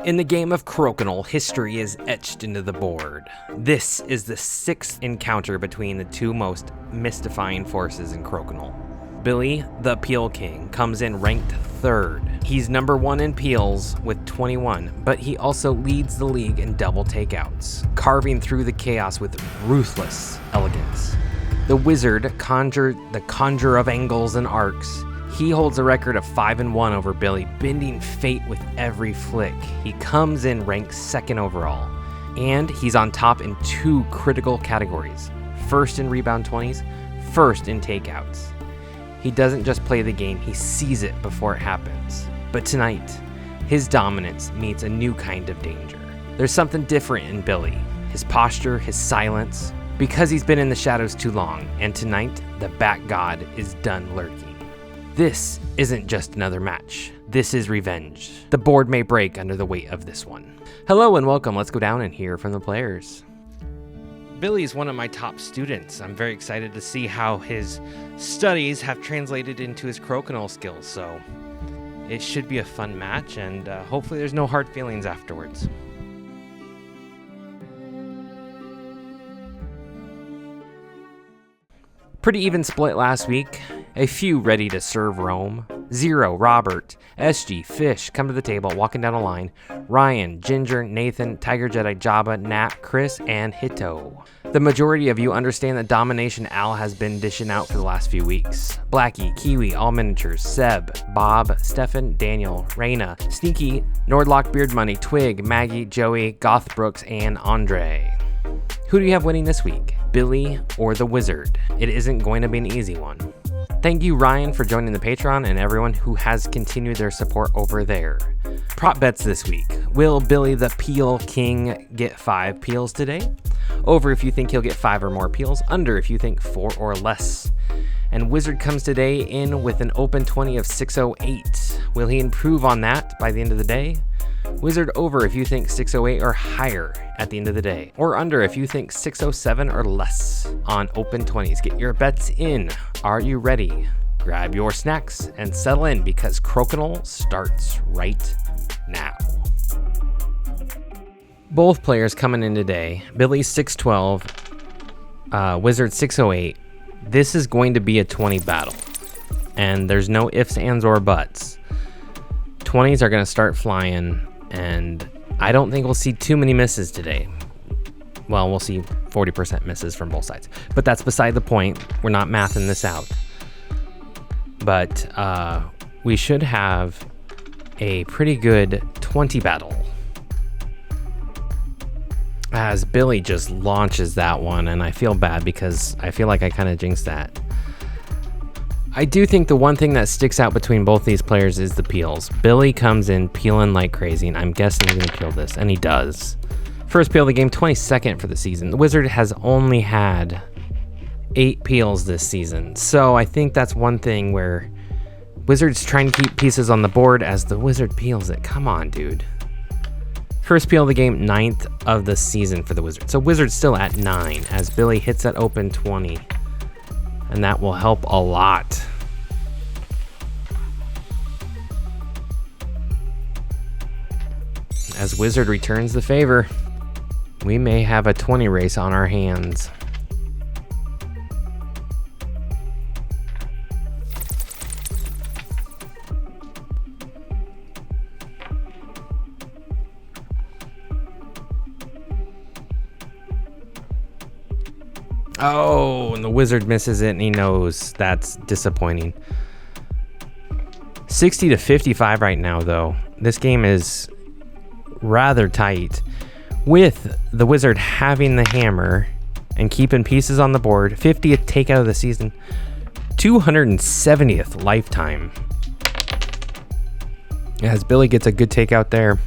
In the game of Crokinole, history is etched into the board. This is the 6th encounter between the two most mystifying forces in Crokinole. Billy, the Peel King, comes in ranked 3rd. He's number 1 in peels with 21, but he also leads the league in double takeouts, carving through the chaos with ruthless elegance. The Wizard, the conjurer of angles and arcs, he holds a record of 5-1 over Billy, bending fate with every flick. He comes in ranked 2nd overall, and he's on top in 2 critical categories. 1st in rebound 20s, 1st in takeouts. He doesn't just play the game, he sees it before it happens. But tonight, his dominance meets a new kind of danger. There's something different in Billy. His posture, his silence, because he's been in the shadows too long, and tonight, the Bat God is done lurking. This isn't just another match. This is revenge. The board may break under the weight of this one. Hello and welcome. Let's go down and hear from the players. Billy is one of my top students. I'm very excited to see how his studies have translated into his Crokinole skills, so it should be a fun match, and hopefully there's no hard feelings afterwards. Pretty even split last week. A few ready to serve Rome. Zero, Robert, SG, Fish come to the table, walking down a line. Ryan, Ginger, Nathan, Tiger Jedi, Jabba, Nat, Chris, and Hito. The majority of you understand the domination Al has been dishing out for the last few weeks. Blackie, Kiwi, All Miniatures, Seb, Bob, Stefan, Daniel, Raina, Sneaky, Nordlock, Beard Money, Twig, Maggie, Joey, Goth Brooks, and Andre. Who do you have winning this week? Billy or the Wizard? It isn't going to be an easy one. Thank you, Ryan, for joining the Patreon and everyone who has continued their support over there. Prop bets this week. Will Billy the Peel King get 5 peels today? Over if you think he'll get 5 or more peels. Under if you think 4 or less. And Wizard comes today in with an open 20 of 608. Will he improve on that by the end of the day? Wizard over if you think 608 or higher at the end of the day, or under if you think 607 or less on open 20s. Get your bets in. Are you ready? Grab your snacks and settle in because Crokinole starts right now. Both players coming in today. Billy 612, Wizard 608. This is going to be a 20 battle, and there's no ifs, ands, or buts. 20s are going to start flying, and I don't think we'll see too many misses today. Well, we'll see 40% misses from both sides, but that's beside the point. We're not mathing this out. But we should have a pretty good 20 battle. As Billy just launches that one, and I feel bad because I feel like I kind of jinxed that. I do think the one thing that sticks out between both these players is the peels. Billy comes in peeling like crazy, and I'm guessing he's going to peel this, and he does. First peel of the game, 22nd for the season. The Wizard has only had 8 peels this season, so I think that's one thing where Wizard's trying to keep pieces on the board as the Wizard peels it. Come on, dude. First peel of the game, 9th of the season for the Wizard. So Wizard's still at 9 as Billy hits that open 20. And that will help a lot. As Wizard returns the favor, we may have a 20 race on our hands. Oh, and the Wizard misses it, and he knows that's disappointing. 60 to 55 right now, though. This game is rather tight. With the Wizard having the hammer and keeping pieces on the board, 50th takeout of the season, 270th lifetime. As Billy gets a good takeout there.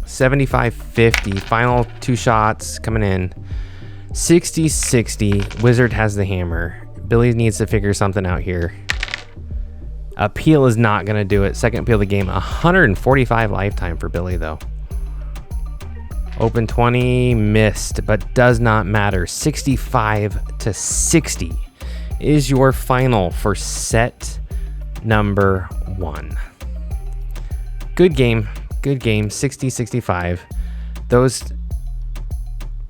75-50, final 2 shots coming in. 60-60, Wizard has the hammer. Billy needs to figure something out here. A peel is not going to do it. Second peel of the game, 145 lifetime for Billy, though. Open 20, missed, but does not matter. 65-60 is your final for set number 1. Good game. Good game. 60-65. Those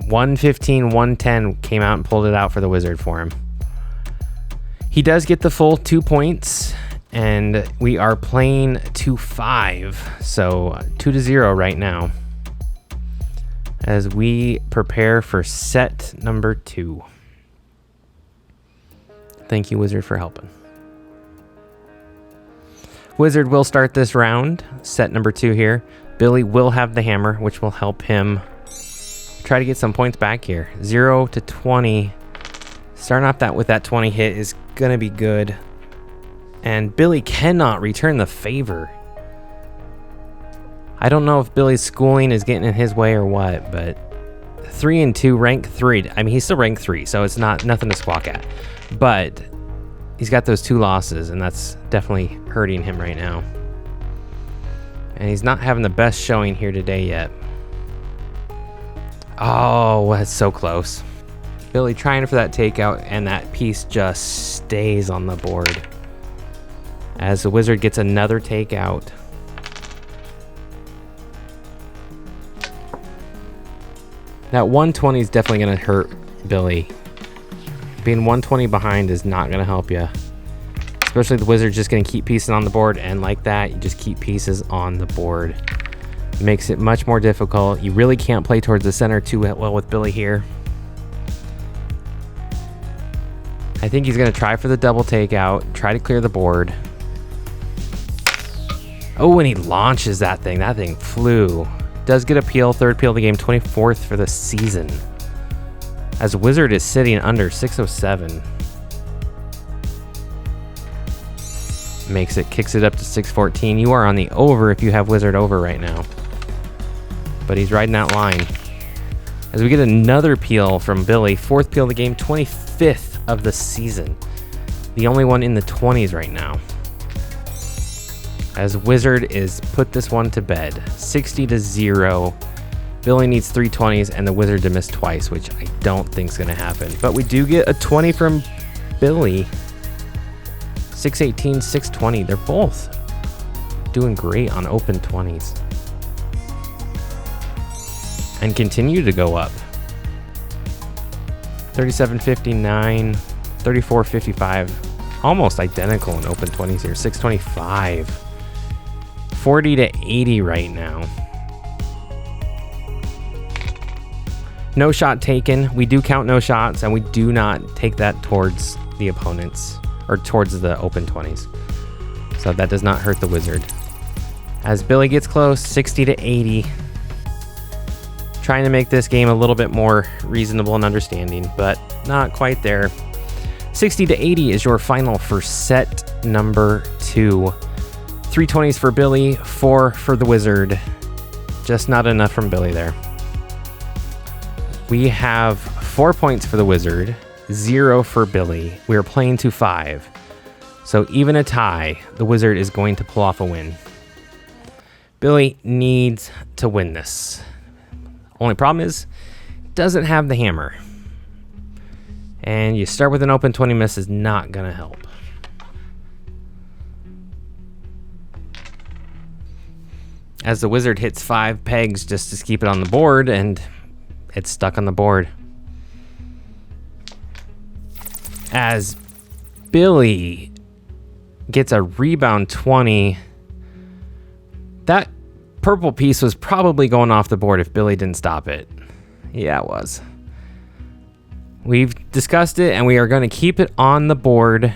115, 110 came out and pulled it out for the Wizard for him. He does get the full 2 points, and we are playing to 5. So 2-0 right now as we prepare for set number 2. Thank you, Wizard, for helping. Wizard will start this round, set number 2 here. Billy will have the hammer, which will help him try to get some points back here. 0-20. Starting off that with that 20 hit is going to be good. And Billy cannot return the favor. I don't know if Billy's schooling is getting in his way or what, but 3-2, rank 3. I mean, he's still rank 3, so it's nothing to squawk at. But he's got those 2 losses, and that's definitely hurting him right now. And he's not having the best showing here today yet. Oh, that's so close. Billy trying for that takeout, and that piece just stays on the board. As the Wizard gets another takeout. That 120 is definitely going to hurt Billy. Being 120 behind is not going to help you. Especially the Wizard's just going to keep pieces on the board, and like that, you just keep pieces on the board. Makes it much more difficult. You really can't play towards the center too well with Billy here. I think he's going to try for the double takeout, try to clear the board. Oh, and he launches that thing. That thing flew. Does get a peel, third peel of the game, 24th for the season. As Wizard is sitting under 607. Makes it, kicks it up to 614. You are on the over if you have Wizard over right now. But he's riding that line. As we get another peel from Billy, 4th peel of the game, 25th of the season. The only one in the 20s right now. As Wizard is put this one to bed, 60-0. Billy needs 3 20s and the Wizard to miss twice, which I don't think is going to happen. But we do get a 20 from Billy. 618, 620. They're both doing great on open 20s. And continue to go up. 37.59, 34.55. Almost identical in open 20s here. 625. 40-80 right now. No shot taken. We do count no shots, and we do not take that towards the opponents or towards the open 20s. So that does not hurt the Wizard. As Billy gets close, 60-80. Trying to make this game a little bit more reasonable and understanding, but not quite there. 60-80 is your final for set number 2. 3 20s for Billy, 4 for the Wizard. Just not enough from Billy there. We have 4 points for the Wizard, 0 for Billy. We are playing to 5. So even a tie, the Wizard is going to pull off a win. Billy needs to win this. Only problem is, doesn't have the hammer. And you start with an open 20 miss is not going to help. As the Wizard hits 5 pegs just to keep it on the board, and it's stuck on the board. As Billy gets a rebound 20, that purple piece was probably going off the board if Billy didn't stop it. Yeah, it was. We've discussed it, and we are going to keep it on the board.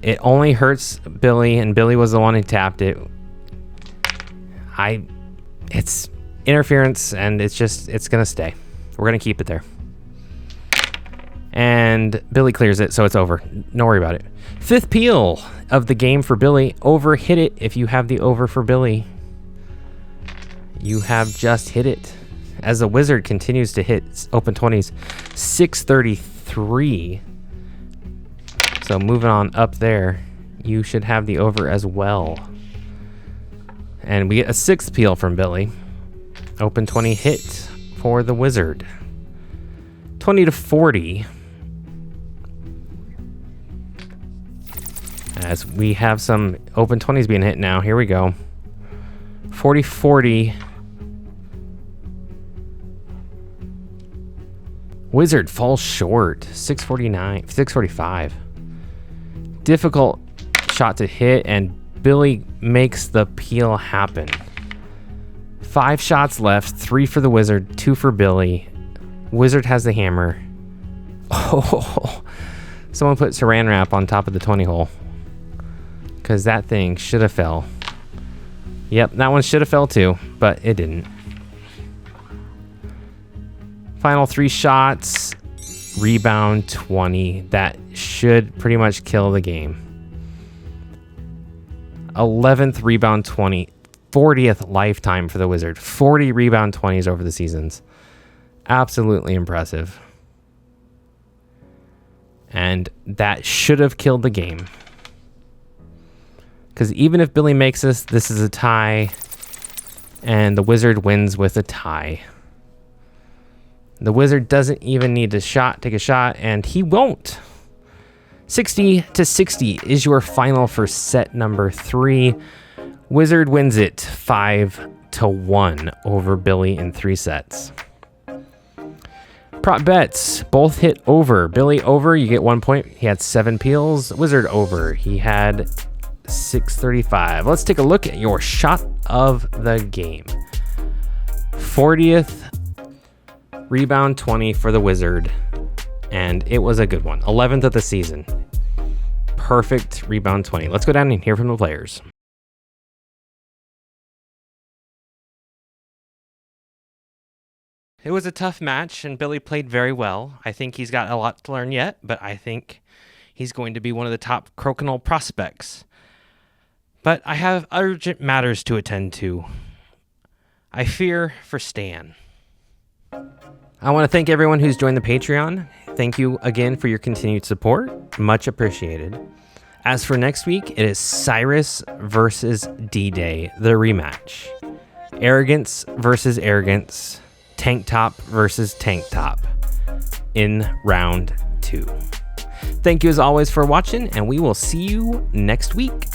It only hurts Billy, and Billy was the one who tapped it. It's interference, and it's going to stay. We're going to keep it there. And Billy clears it, so it's over. Don't worry about it. 5th peel of the game for Billy. Over, hit it if you have the over for Billy. You have just hit it. As the Wizard continues to hit open 20s, 633. So moving on up there, you should have the over as well. And we get a 6th peel from Billy. Open 20 hit for the Wizard. 20-40. As we have some open 20s being hit now. Here we go. 40-40. Wizard falls short. 645. Difficult shot to hit, and Billy makes the peel happen. 5 shots left. 3 for the Wizard, 2 for Billy. Wizard has the hammer. Oh, someone put saran wrap on top of the 20 hole. Because that thing should have fell. Yep, that one should have fell too, but it didn't. Final 3 shots. Rebound 20. That should pretty much kill the game. 11th rebound 20. 40th lifetime for the Wizard. 40 rebound 20s over the seasons. Absolutely impressive. And that should have killed the game. Because even if Billy makes this is a tie. And the Wizard wins with a tie. The Wizard doesn't even need to take a shot, and he won't. 60-60 is your final for set number 3. Wizard wins it 5-1 over Billy in 3 sets. Prop bets, both hit over. Billy over, you get 1 point. He had 7 peels. Wizard over, he had 635. Let's take a look at your shot of the game. 40th rebound 20 for the Wizard, and it was a good one. 11th of the season. Perfect rebound 20. Let's go down and hear from the players. It was a tough match, and Billy played very well. I think he's got a lot to learn yet, but I think he's going to be one of the top Crokinole prospects. But I have urgent matters to attend to. I fear for Stan. I want to thank everyone who's joined the Patreon. Thank you again for your continued support. Much appreciated. As for next week, it is Cyrus versus D-Day, the rematch. Arrogance versus Arrogance. Tank Top versus Tank Top in round 2. Thank you as always for watching, and we will see you next week.